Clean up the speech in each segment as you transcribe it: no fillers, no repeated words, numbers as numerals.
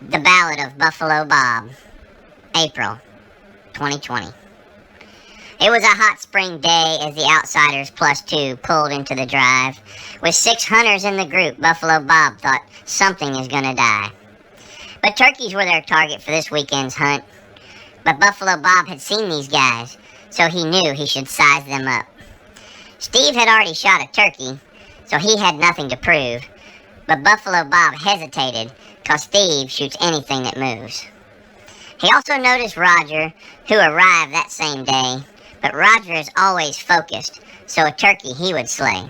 The Ballad of Buffalo Bob, April 2020. It was a hot spring day as the Outsiders +2 pulled into the drive. With 6 hunters in the group, Buffalo Bob thought something is gonna die. But turkeys were their target for this weekend's hunt. But Buffalo Bob had seen these guys, so he knew he should size them up. Steve had already shot a turkey, so he had nothing to prove. But Buffalo Bob hesitated, cause Steve shoots anything that moves. He also noticed Roger, who arrived that same day, but Roger is always focused, so a turkey he would slay.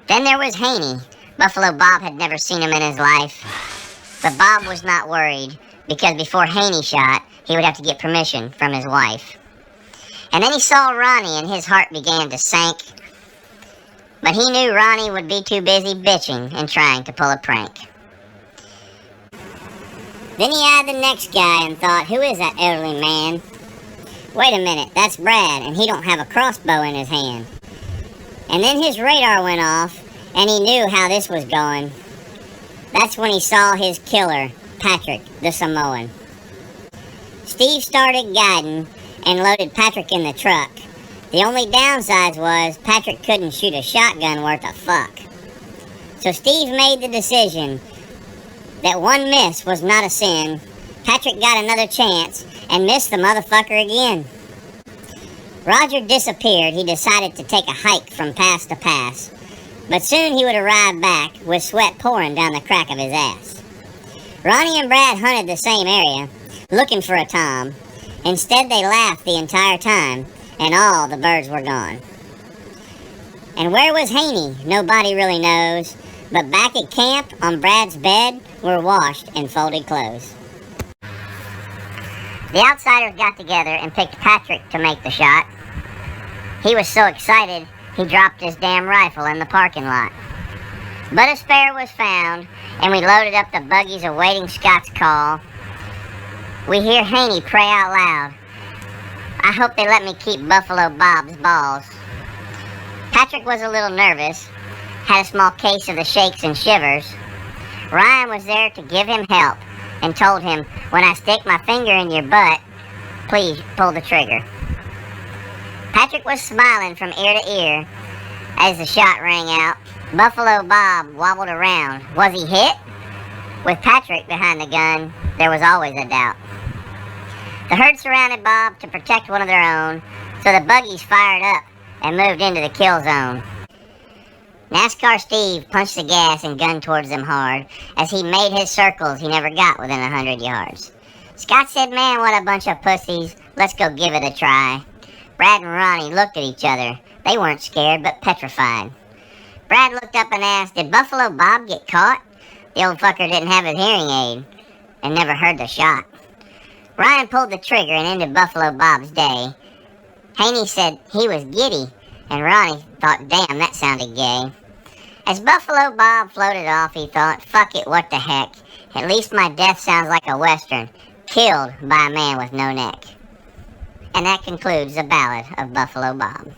Then there was Haney. Buffalo Bob had never seen him in his life, but Bob was not worried, because before Haney shot, he would have to get permission from his wife. And then he saw Ronnie and his heart began to sink, but he knew Ronnie would be too busy bitching and trying to pull a prank. Then he eyed the next guy and thought, who is that elderly man? Wait a minute, that's Brad, and he don't have a crossbow in his hand. And then his radar went off, and he knew how this was going. That's when he saw his killer, Patrick, the Samoan. Steve started guiding and loaded Patrick in the truck. The only downside was Patrick couldn't shoot a shotgun worth of fuck. So Steve made the decision that one miss was not a sin. Patrick got another chance and missed the motherfucker again. Roger disappeared. He decided to take a hike from pass to pass, but soon he would arrive back with sweat pouring down the crack of his ass. Ronnie and Brad hunted the same area, looking for a tom. Instead, they laughed the entire time, and all the birds were gone. And where was Haney? Nobody really knows, but back at camp on Brad's bed were washed and folded clothes. The Outsiders got together and picked Patrick to make the shot. He was so excited, he dropped his damn rifle in the parking lot. But a spare was found, and we loaded up the buggies awaiting Scott's call. We hear Haney pray out loud, I hope they let me keep Buffalo Bob's balls. Patrick was a little nervous, had a small case of the shakes and shivers. Ryan was there to give him help and told him, when I stick my finger in your butt, please pull the trigger. Patrick was smiling from ear to ear as the shot rang out. Buffalo Bob wobbled around. Was he hit? With Patrick behind the gun, there was always a doubt. The herd surrounded Bob to protect one of their own, so the buggies fired up and moved into the kill zone. NASCAR Steve punched the gas and gunned towards them hard. As he made his circles, he never got within 100 yards. Scott said, man, what a bunch of pussies. Let's go give it a try. Brad and Ronnie looked at each other. They weren't scared, but petrified. Brad looked up and asked, did Buffalo Bob get caught? The old fucker didn't have his hearing aid and never heard the shot. Ryan pulled the trigger and ended Buffalo Bob's day. Haney said he was giddy, and Ronnie thought, damn, that sounded gay. As Buffalo Bob floated off, he thought, fuck it, what the heck. At least my death sounds like a western, killed by a man with no neck. And that concludes the Ballad of Buffalo Bob.